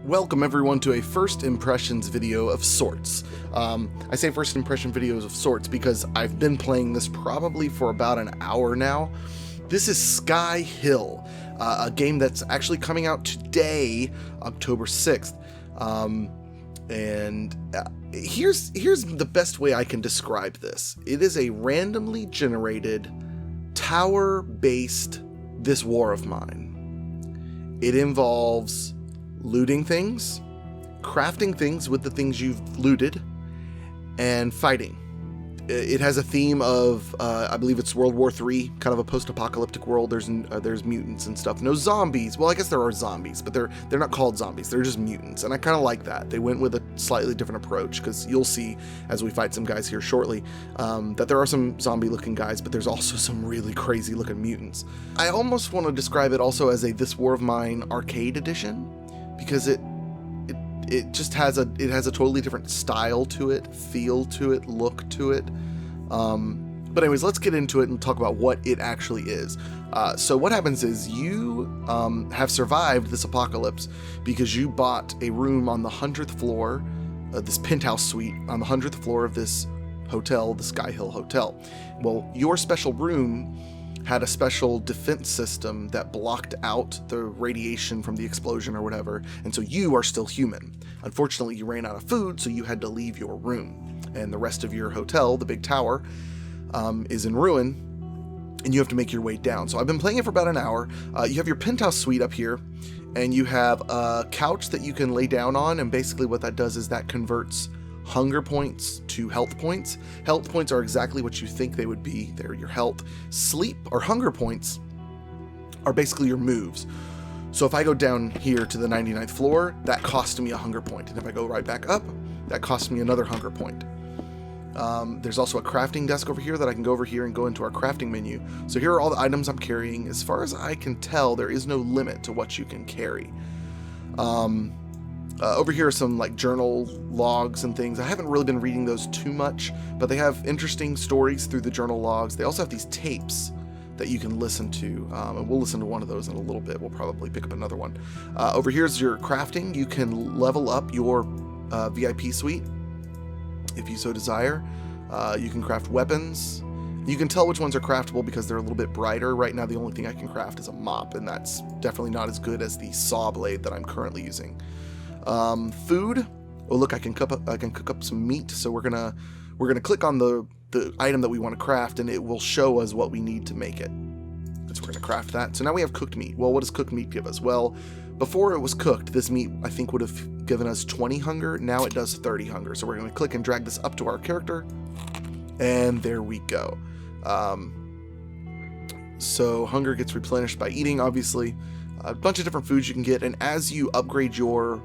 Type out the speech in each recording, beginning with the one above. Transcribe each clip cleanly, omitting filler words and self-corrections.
Welcome everyone to a first impressions video of sorts. I say first impression videos of sorts because I've been playing this probably for about an hour now. This is Skyhill, a game that's actually coming out today, October 6th. Here's the best way I can describe this. It is a randomly generated tower-based This War of Mine. It involves looting things, crafting things with the things you've looted, and fighting. It has a theme of, I believe it's World War III, kind of a post-apocalyptic world. There's mutants and stuff. No zombies. Well, I guess there are zombies, but they're not called zombies. They're just mutants, and I kind of like that. They went with a slightly different approach, because you'll see as we fight some guys here shortly that there are some zombie-looking guys, but there's also some really crazy-looking mutants. I almost want to describe it also as a This War of Mine arcade edition, because it just has a totally different style to it, feel to it, look to it. But anyways, let's get into it and talk about what it actually is. So what happens is you have survived this apocalypse because you bought a room on the 100th floor, this penthouse suite on the 100th floor of this hotel, the Skyhill Hotel. Well, your special room had a special defense system that blocked out the radiation from the explosion or whatever, and so you are still human. Unfortunately, you ran out of food, so you had to leave your room, and the rest of your hotel, the big tower, is in ruin, and you have to make your way down. So I've been playing it for about an hour. You have your penthouse suite up here, and you have a couch that you can lay down on, and basically what that does is that converts hunger points to health points. Health points are exactly what you think they would be. They're your health. Sleep or hunger points are basically your moves. So if I go down here to the 99th floor, that costs me a hunger point. And if I go right back up, that costs me another hunger point. There's also a crafting desk over here that I can go over here and go into our crafting menu. So here are all the items I'm carrying. As far as I can tell, there is no limit to what you can carry. Over here are some like journal logs and things. I haven't really been reading those too much, but they have interesting stories through the journal logs. They also have these tapes that you can listen to, and we'll listen to one of those in a little bit. We'll probably pick up another one. Over here's your crafting. You can level up your VIP suite if you so desire. You can craft weapons. You can tell which ones are craftable because they're a little bit brighter. Right now the only thing I can craft is a mop, and that's definitely not as good as the saw blade that I'm currently using. Food. Oh look, I can cook up some meat. So we're gonna click on the item that we want to craft, and it will show us what we need to make it. So we're gonna craft that. So now we have cooked meat. Well, what does cooked meat give us? Well, before it was cooked, this meat I think would have given us 20 hunger. Now it does 30 hunger. So we're gonna click and drag this up to our character, and there we go. So hunger gets replenished by eating, obviously. A bunch of different foods you can get, and as you upgrade your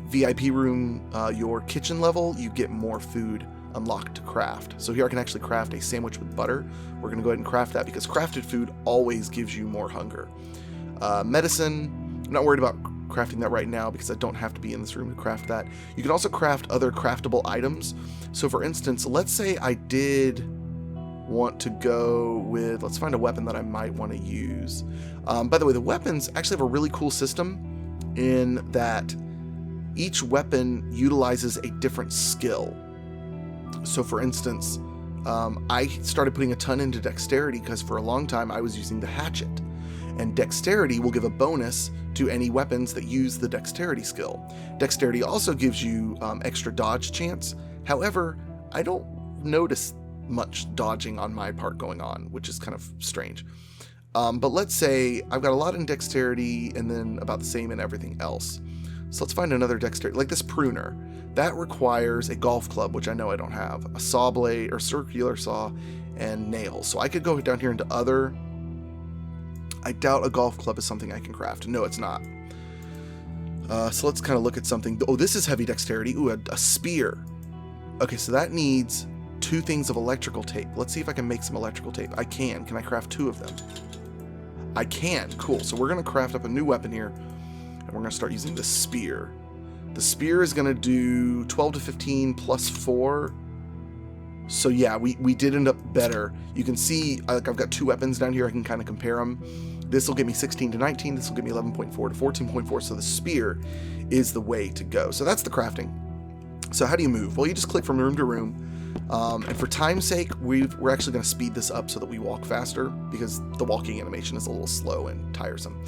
VIP room, your kitchen level, you get more food unlocked to craft. So here I can actually craft a sandwich with butter. We're going to go ahead and craft that because crafted food always gives you more hunger. Medicine, I'm not worried about crafting that right now because I don't have to be in this room to craft that. You can also craft other craftable items. So for instance, let's say I did want to go with, let's find a weapon that I might want to use. By the way, the weapons actually have a really cool system in that each weapon utilizes a different skill. So for instance, I started putting a ton into dexterity because for a long time I was using the hatchet, and dexterity will give a bonus to any weapons that use the dexterity skill. Dexterity also gives you extra dodge chance. However, I don't notice much dodging on my part going on, which is kind of strange. But let's say I've got a lot in dexterity and then about the same in everything else. So let's find another dexterity, like this pruner. That requires a golf club, which I know I don't have, a saw blade or circular saw, and nails. So I could go down here into other. I doubt a golf club is something I can craft. No, it's not. So let's kind of look at something. Oh, this is heavy dexterity. Ooh, a spear. Okay, so that needs 2 things of electrical tape. Let's see if I can make some electrical tape. I can. Can I craft 2 of them? I can. Cool. So we're going to craft up a new weapon here. We're going to start using the spear. The spear is going to do 12 to 15 plus 4. So yeah, we did end up better. You can see like I've got 2 weapons down here. I can kind of compare them. This will get me 16 to 19. This will get me 11.4 to 14.4. So the spear is the way to go. So that's the crafting. So how do you move? Well, you just click from room to room. And for time's sake, we're actually going to speed this up so that we walk faster, because the walking animation is a little slow and tiresome.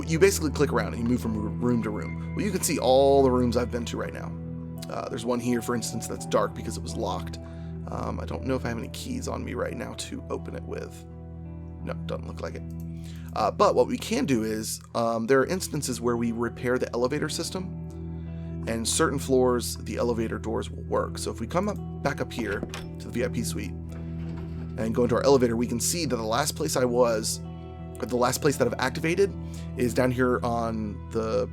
You basically click around and you move from room to room. Well, you can see all the rooms I've been to right now. There's one here, for instance, that's dark because it was locked. I don't know if I have any keys on me right now to open it with. No, doesn't look like it. But what we can do is, there are instances where we repair the elevator system, and certain floors, the elevator doors will work. So if we come back up here to the VIP suite and go into our elevator, we can see that the last place I was, or the last place that I've activated, is down here on the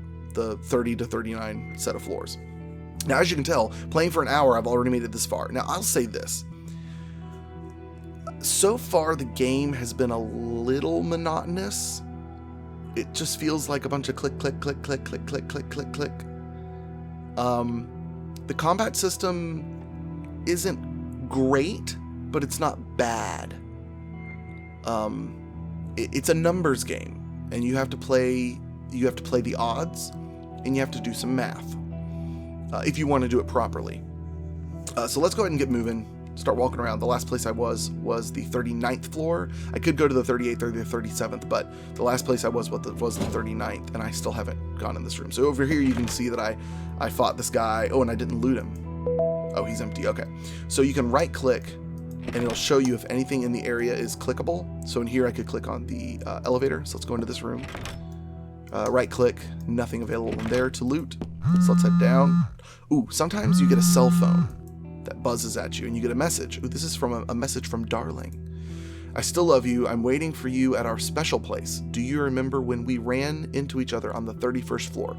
30 to 39 set of floors. Now, as you can tell, playing for an hour, I've already made it this far. Now, I'll say this. So far, the game has been a little monotonous. It just feels like a bunch of click, click, click, click, click, click, click, click, click. The combat system isn't great, but it's not bad. It's a numbers game, and you have to play the odds, and you have to do some math if you want to do it properly. So let's go ahead and get moving. Start walking around. The last place I was the 39th floor. I could go to the 38th or the 37th, but the last place I was the 39th, and I still haven't gone in this room. So over here you can see that I fought this guy. Oh, and I didn't loot him. Oh, he's empty. Okay. So you can right click, and it'll show you if anything in the area is clickable. So in here I could click on the elevator. So let's go into this room. Right click, nothing available in there to loot. So let's head down. Ooh, sometimes you get a cell phone that buzzes at you and you get a message. Ooh, this is from a message from Darling. I still love you. I'm waiting for you at our special place. Do you remember when we ran into each other on the 31st floor?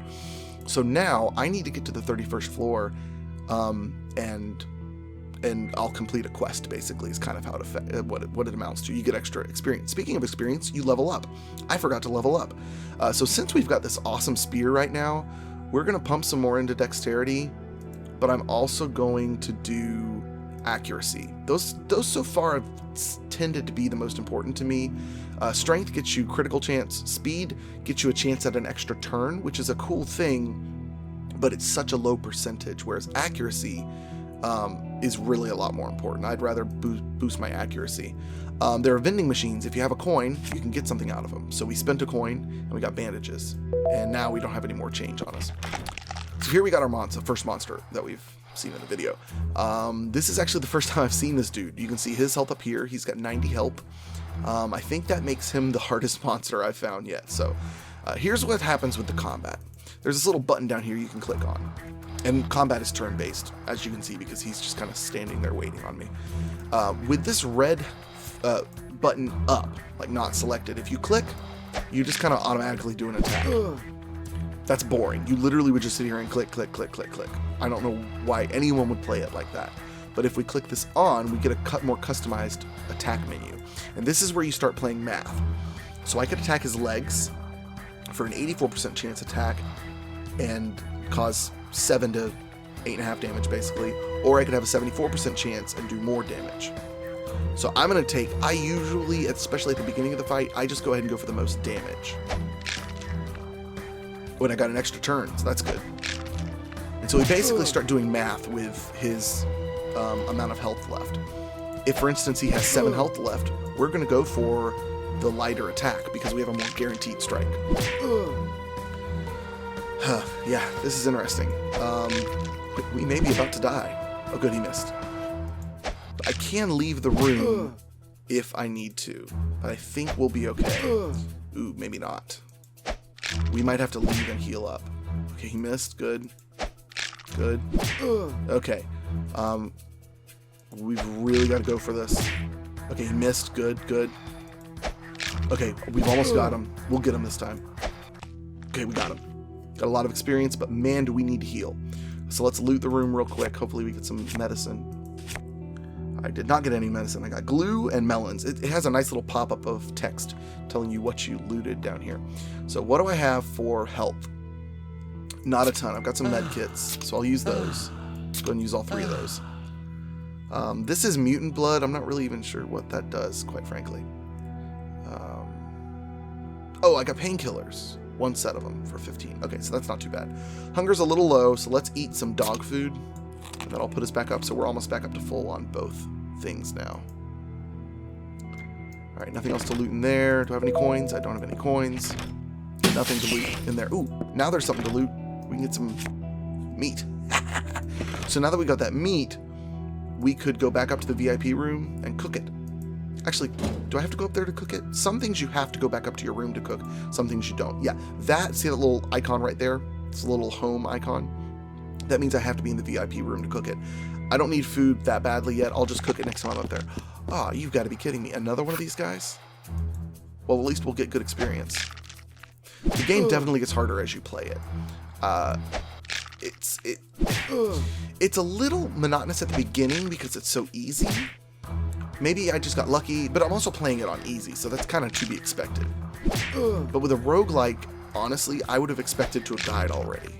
So now I need to get to the 31st floor, and I'll complete a quest, basically, is kind of how what it amounts to. You get extra experience. Speaking of experience, you level up. I forgot to level up. So since we've got this awesome spear right now, we're going to pump some more into dexterity, but I'm also going to do accuracy. Those so far have tended to be the most important to me. Strength gets you critical chance. Speed gets you a chance at an extra turn, which is a cool thing, but it's such a low percentage, whereas accuracy is really a lot more important. I'd rather boost my accuracy. There are vending machines. If you have a coin, you can get something out of them. So we spent a coin and we got bandages, and now we don't have any more change on us. So here we got our first monster that we've seen in the video. This is actually the first time I've seen this dude. You can see his health up here. He's got 90 health. I think that makes him the hardest monster I've found yet. So here's what happens with the combat. There's this little button down here you can click on. And combat is turn-based, as you can see, because he's just kind of standing there waiting on me. With this red button up, like not selected, if you click, you just kind of automatically do an attack. That's boring. You literally would just sit here and click, click, click, click, click. I don't know why anyone would play it like that. But if we click this on, we get a more customized attack menu. And this is where you start playing math. So I could attack his legs for an 84% chance attack and cause 7 to 8.5 damage basically, or I could have a 74% chance and do more damage. So I'm going to I usually, especially at the beginning of the fight, I just go ahead and go for the most damage. When I got an extra turn, so that's good. And so we basically start doing math with his amount of health left. If, for instance, he has 7 health left, we're going to go for the lighter attack because we have a more guaranteed strike. Yeah, this is interesting. We may be about to die. Oh, good, he missed. But I can leave the room if I need to, but I think we'll be okay. Ooh, maybe not. We might have to leave and heal up. Okay, he missed. Good. Good. Okay. We've really got to go for this. Okay, he missed. Good, good. Okay, we've almost got him. We'll get him this time. Okay, we got him. Got a lot of experience, but man, do we need to heal. So let's loot the room real quick. Hopefully we get some medicine. I did not get any medicine. I got glue and melons. It has a nice little pop-up of text telling you what you looted down here. So what do I have for health? Not a ton. I've got some med kits, so I'll use those. Let's go and use all 3 of those. This is mutant blood. I'm not really even sure what that does, quite frankly. Oh, I got painkillers. 1 set of them for 15. Okay, so that's not too bad. Hunger's a little low, so let's eat some dog food. And that'll put us back up. So we're almost back up to full on both things now. All right, nothing else to loot in there. Do I have any coins? I don't have any coins. Nothing to loot in there. Ooh, now there's something to loot. We can get some meat. So now that we got that meat, we could go back up to the VIP room and cook it. Actually, do I have to go up there to cook it? Some things you have to go back up to your room to cook. Some things you don't. Yeah, see that little icon right there? It's a little home icon. That means I have to be in the VIP room to cook it. I don't need food that badly yet. I'll just cook it next time I'm up there. Ah, you've got to be kidding me. Another one of these guys? Well, at least we'll get good experience. The game definitely gets harder as you play it. It's a little monotonous at the beginning because it's so easy. Maybe I just got lucky, but I'm also playing it on easy, so that's kind of to be expected. But with a roguelike, honestly, I would have expected to have died already.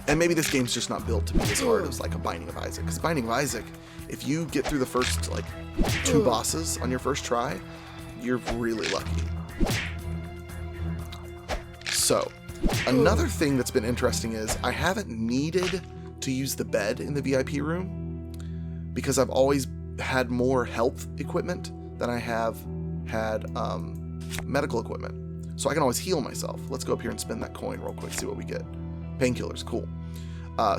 And maybe this game's just not built to be as hard as like a Binding of Isaac. Because Binding of Isaac, if you get through the first like 2 bosses on your first try, you're really lucky. So, another thing that's been interesting is I haven't needed to use the bed in the VIP room because I've always had more health equipment than I have had medical equipment. So I can always heal myself. Let's go up here and spend that coin real quick, see what we get. Painkillers, cool.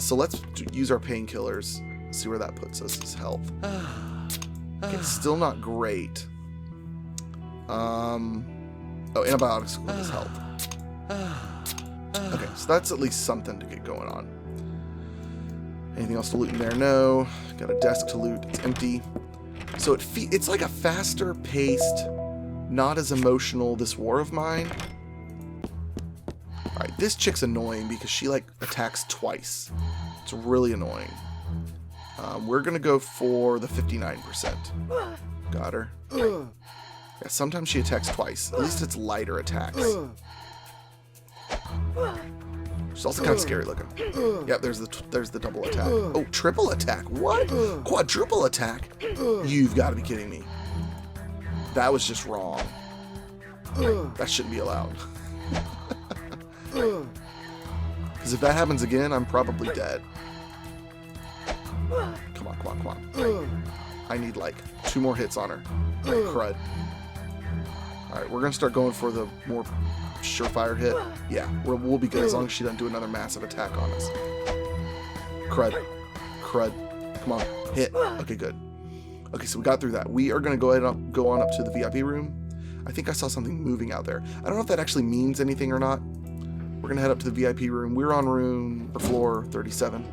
So let's use our painkillers, see where that puts us as health. Okay, still not great. Oh, antibiotics is health. Okay, so that's at least something to get going on. Anything else to loot in there? No. Got a desk to loot. It's empty. So it's like a faster paced, not as emotional This War of Mine. Alright, this chick's annoying because she like attacks twice. It's really annoying. We're gonna go for the 59%. Got her. Yeah, sometimes she attacks twice. At least it's lighter attacks. She's also kind of scary looking. Yep, there's the double attack. Oh, triple attack. What? Quadruple attack? You've got to be kidding me. That was just wrong. That shouldn't be allowed. Because if that happens again, I'm probably dead. Come on, come on, come on. I need like 2 more hits on her. Crud. Alright, we're going to start going for the more surefire hit. Yeah, we'll be good as long as she doesn't do another massive attack on us. Crud. Crud. Come on. Hit. Okay, good. Okay, so we got through that. We are going to go on up to the VIP room. I think I saw something moving out there. I don't know if that actually means anything or not. We're going to head up to the VIP room. We're on floor 37.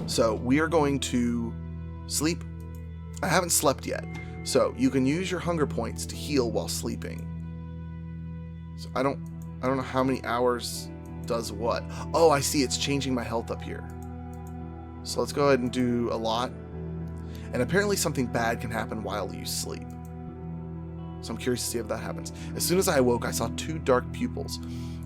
So we are going to sleep. I haven't slept yet. So you can use your hunger points to heal while sleeping. So I don't know how many hours does what. Oh, I see. It's changing my health up here. So let's go ahead and do a lot. And apparently something bad can happen while you sleep. So I'm curious to see if that happens. As soon as I awoke, I saw 2 dark pupils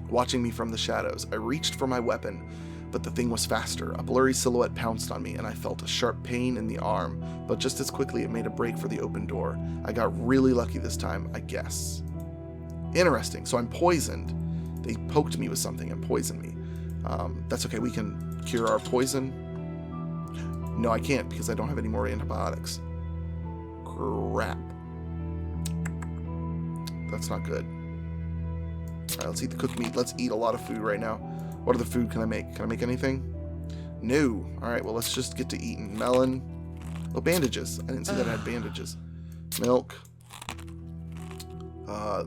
watching me from the shadows. I reached for my weapon, but the thing was faster. A blurry silhouette pounced on me, and I felt a sharp pain in the arm. But just as quickly, it made a break for the open door. I got really lucky this time, I guess. Interesting. So I'm poisoned. They poked me with something and poisoned me. That's okay. We can cure our poison. No, I can't because I don't have any more antibiotics. Crap. That's not good. All right, let's eat the cooked meat. Let's eat a lot of food right now. What other food can I make? Can I make anything? No. All right, well, let's just get to eating. Melon. Oh, bandages. I didn't see that I had bandages. Milk.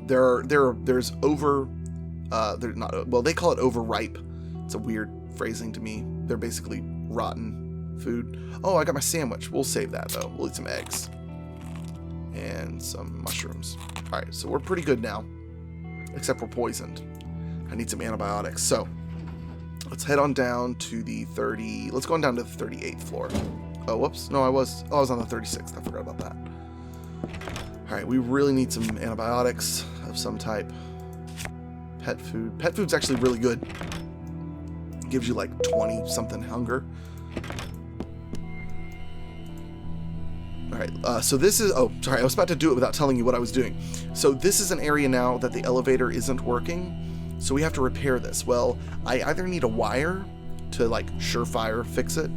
There's over, they're not, well, they call it overripe. It's a weird phrasing to me. They're basically rotten food. Oh, I got my sandwich. We'll save that though. We'll eat some eggs and some mushrooms. All right, so we're pretty good now, except we're poisoned. I need some antibiotics. So let's head on down to the let's go on down to the 38th floor. Oh, whoops. No, I was on the 36th. I forgot about that. All right, we really need some antibiotics of some type. Pet food. Pet food's actually really good. It gives you like 20-something hunger. All right, so this is, oh, sorry, I was about to do it without telling you what I was doing. So this is an area now that the elevator isn't working, so we have to repair this. Well, I either need a wire to like surefire fix it,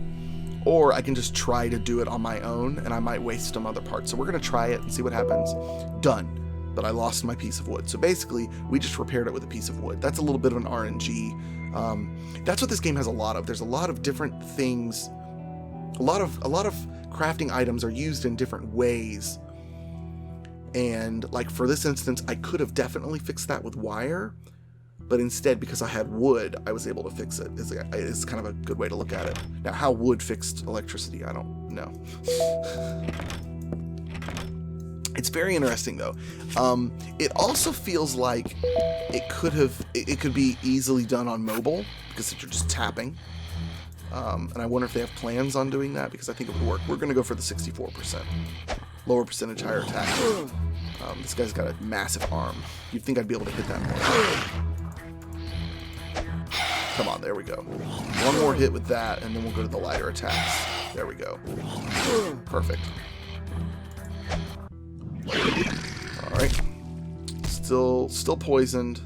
or I can just try to do it on my own, and I might waste some other parts. So we're gonna try it and see what happens. Done. But I lost my piece of wood. So basically, we just repaired it with a piece of wood. That's a little bit of an RNG. That's what this game has a lot of. There's a lot of different things. A lot of crafting items are used in different ways. And like for this instance, I could have definitely fixed that with wire, but instead, because I had wood, I was able to fix it. It's kind of a good way to look at it. Now, how wood fixed electricity, I don't know. It's very interesting though. It also feels like it could be easily done on mobile because you're just tapping. And I wonder if they have plans on doing that because I think it would work. We're going to go for the 64%. Lower percentage, higher attack. This guy's got a massive arm. You'd think I'd be able to hit that more. Come on, there we go. One more hit with that, and then we'll go to the lighter attacks. There we go. Perfect. Alright. Still poisoned.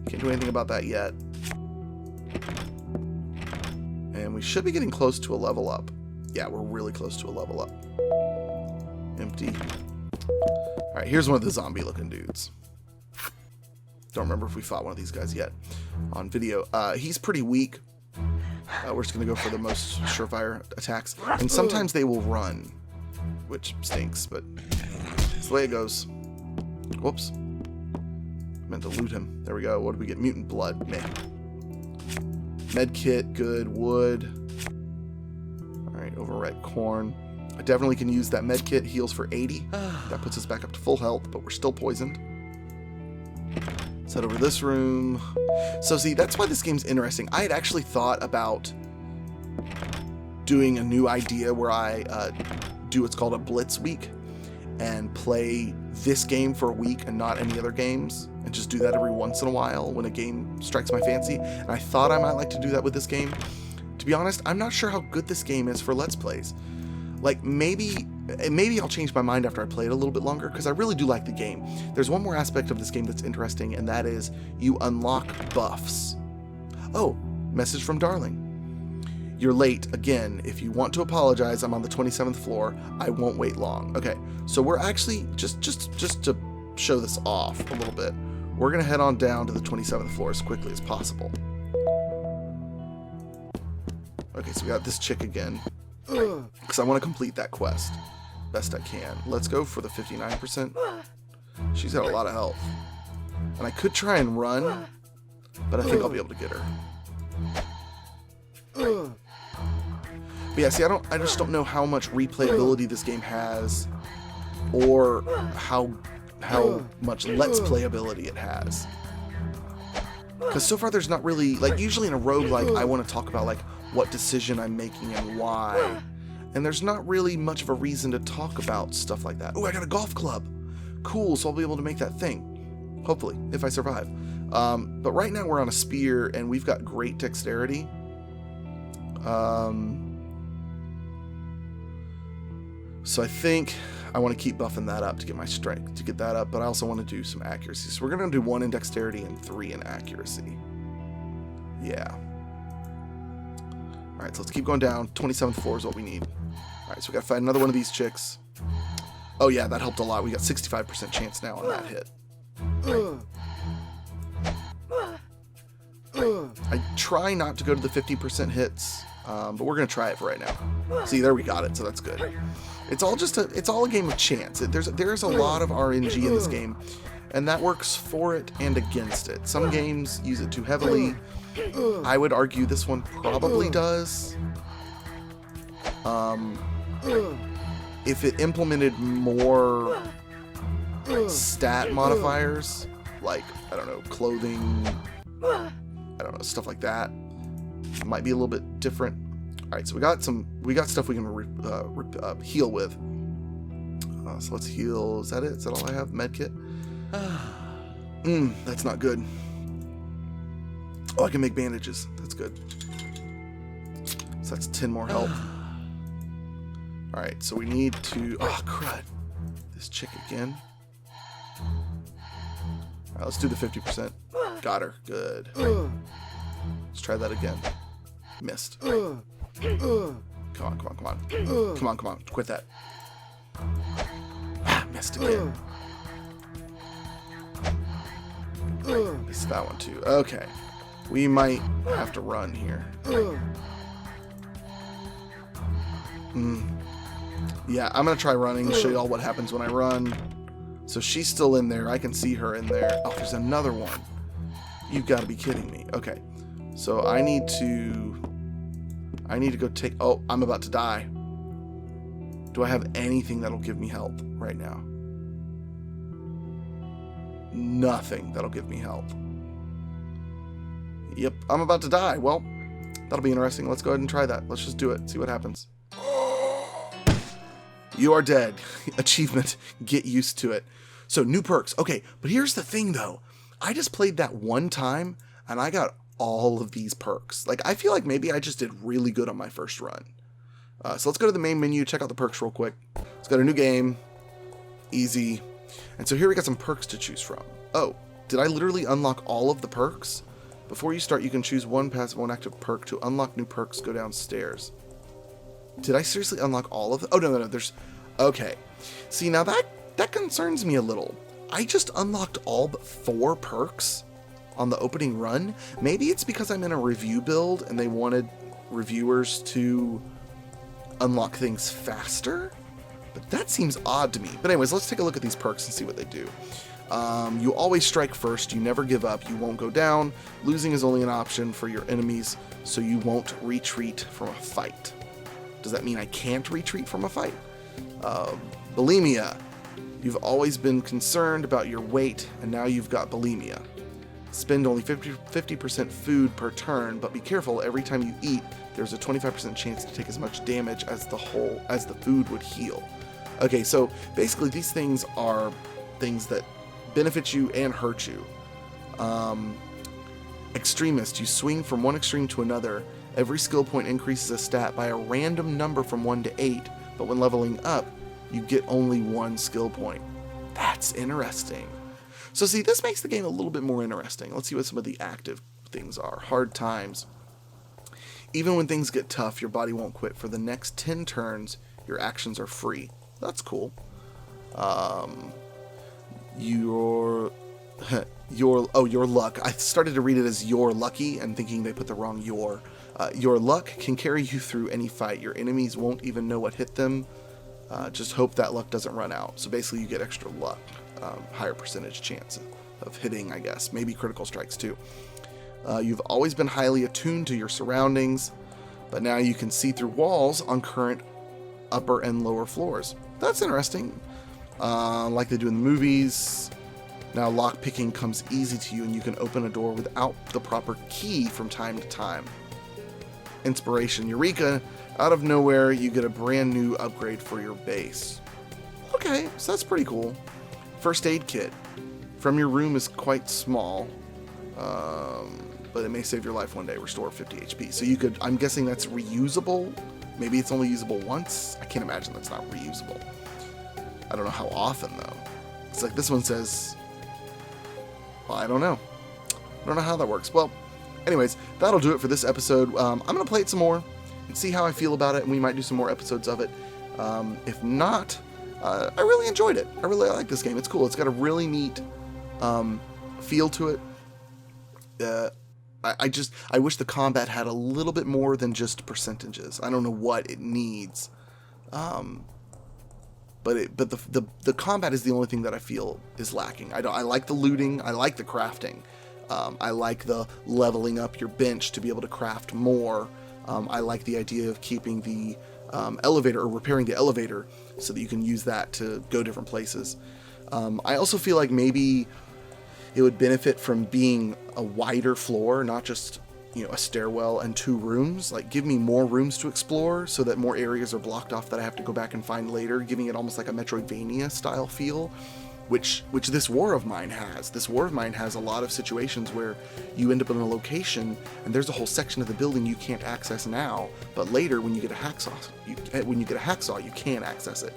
Can't do anything about that yet. And we should be getting close to a level up. Yeah, we're really close to a level up. Empty. Alright, here's one of the zombie-looking dudes. Don't remember if we fought one of these guys yet on video. He's pretty weak. We're just going to go for the most surefire attacks. And sometimes they will run, which stinks, but it's the way it goes. Whoops. Meant to loot him. There we go. What did we get? Mutant blood. Meh. Med kit, good. Wood. Alright, overripe corn. I definitely can use that med kit. Heals for 80. That puts us back up to full health, but we're still poisoned. Let's head over to this room. So see, that's why this game's interesting. I had actually thought about doing a new idea where I do what's called a blitz week and play this game for a week and not any other games, and just do that every once in a while when a game strikes my fancy. And I thought I might like to do that with this game. To be honest, I'm not sure how good this game is for Let's Plays. Like, maybe I'll change my mind after I play it a little bit longer, because I really do like the game. There's one more aspect of this game that's interesting, and that is you unlock buffs. Oh, message from Darling. You're late again. If you want to apologize, I'm on the 27th floor. I won't wait long. Okay, so we're actually, just to show this off a little bit, we're going to head on down to the 27th floor as quickly as possible. Okay, so we got this chick again, because I want to complete that quest best I can. Let's go for the 59%. She's got a lot of health. And I could try and run, but I think I'll be able to get her. But yeah, see, I just don't know how much replayability this game has, or how much let's playability it has. Because so far there's not really, like, usually in a roguelike I want to talk about like what decision I'm making and why. And there's not really much of a reason to talk about stuff like that. Oh, I got a golf club. Cool, so I'll be able to make that thing. Hopefully, if I survive. But right now we're on a spear and we've got great dexterity. So I think I want to keep buffing that up to get my strength, to get that up, but I also want to do some accuracy. So we're going to do 1 in dexterity and 3 in accuracy. Yeah. Alright, so let's keep going down. 27th floor is what we need. Alright, so we got to find another one of these chicks. Oh yeah, that helped a lot. We got 65% chance now on that hit. I try not to go to the 50% hits, but we're going to try it for right now. See, there we got it, so that's good. It's all a game of chance. There's a lot of RNG in this game, and that works for it and against it. Some games use it too heavily. I would argue this one probably does. If it implemented more stat modifiers, like, I don't know, clothing, I don't know, stuff like that, it might be a little bit different. Alright, so we got stuff we can heal with. So let's heal. Is that it? Is that all I have? Medkit? That's not good. Oh, I can make bandages. That's good. So that's 10 more health. Alright, so we need to... Oh, crud. This chick again. Alright, let's do the 50%. Got her. Good. Let's try that again. Missed. Come on, come on, come on. Come on, come on. Quit that. Ah, missed again. Missed that one too. Okay. We might have to run here. Yeah, I'm going to try running, show y'all what happens when I run. So she's still in there. I can see her in there. Oh, there's another one. You've got to be kidding me. Okay. So I need to go take... Oh, I'm about to die. Do I have anything that'll give me help right now? Nothing that'll give me help. Yep, I'm about to die. Well, that'll be interesting. Let's go ahead and try that. Let's just do it. See what happens. You are dead. Achievement. Get used to it. So, new perks. Okay, but here's the thing, though. I just played that one time, and I got all of these perks. Like, I feel like maybe I just did really good on my first run. So let's go to the main menu, check out the perks real quick. Let's go to new game. Easy. And so here we got some perks to choose from. Oh, did I literally unlock all of the perks? Before you start, you can choose one passive, one active perk. To unlock new perks, go downstairs. Did I seriously unlock all of them? Oh, no, there's... Okay. See, now that concerns me a little. I just unlocked all but 4 perks on the opening run. Maybe it's because I'm in a review build and they wanted reviewers to unlock things faster? But that seems odd to me. But anyways, let's take a look at these perks and see what they do. You always strike first. You never give up. You won't go down. Losing is only an option for your enemies, so you won't retreat from a fight. Does that mean I can't retreat from a fight? Bulimia. You've always been concerned about your weight, and now you've got bulimia. Spend only 50% food per turn, but be careful, every time you eat, there's a 25% chance to take as much damage as the food would heal. Okay, so basically these things are things that benefit you and hurt you. Extremist, you swing from one extreme to another. Every skill point increases a stat by a random number from 1 to 8, but when leveling up, you get only 1 skill point. That's interesting. So see, this makes the game a little bit more interesting. Let's see what some of the active things are. Hard times. Even when things get tough, your body won't quit. For the next 10 turns, your actions are free. That's cool. Your luck. I started to read it as you're lucky and thinking they put the wrong your. Your luck can carry you through any fight. Your enemies won't even know what hit them. Just hope that luck doesn't run out. So basically you get extra luck. Higher percentage chance of hitting, I guess. Maybe critical strikes too. You've always been highly attuned to your surroundings, but now you can see through walls on current upper and lower floors. That's interesting. Like they do in the movies. Now lockpicking comes easy to you and you can open a door without the proper key from time to time. Inspiration. Eureka! Out of nowhere, you get a brand new upgrade for your base. Okay, so that's pretty cool. First aid kit. From your room is quite small, but it may save your life one day. Restore 50 HP. So you could, I'm guessing that's reusable. Maybe it's only usable once. I can't imagine that's not reusable. I don't know how often though. It's like this one says, well, I don't know. I don't know how that works. Well, anyways, that'll do it for this episode. I'm going to play it some more and see how I feel about it, and we might do some more episodes of it. If not, I really enjoyed it. I really like this game. It's cool. It's got a really neat feel to it. I wish the combat had a little bit more than just percentages. I don't know what it needs. But the combat is the only thing that I feel is lacking. I like the looting. I like the crafting. I like the leveling up your bench to be able to craft more. I like the idea of keeping the elevator or repairing the elevator so that you can use that to go different places. I also feel like maybe it would benefit from being a wider floor, not just, a stairwell and 2 rooms. Like, give me more rooms to explore so that more areas are blocked off that I have to go back and find later, giving it almost like a Metroidvania style feel. which this War of Mine has. This War of Mine has a lot of situations where you end up in a location and there's a whole section of the building you can't access now, but later when you get a hacksaw, you can access it.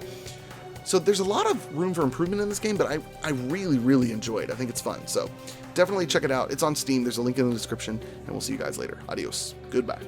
So there's a lot of room for improvement in this game, but I really, really enjoy it. I think it's fun. So definitely check it out. It's on Steam. There's a link in the description, and we'll see you guys later. Adios. Goodbye.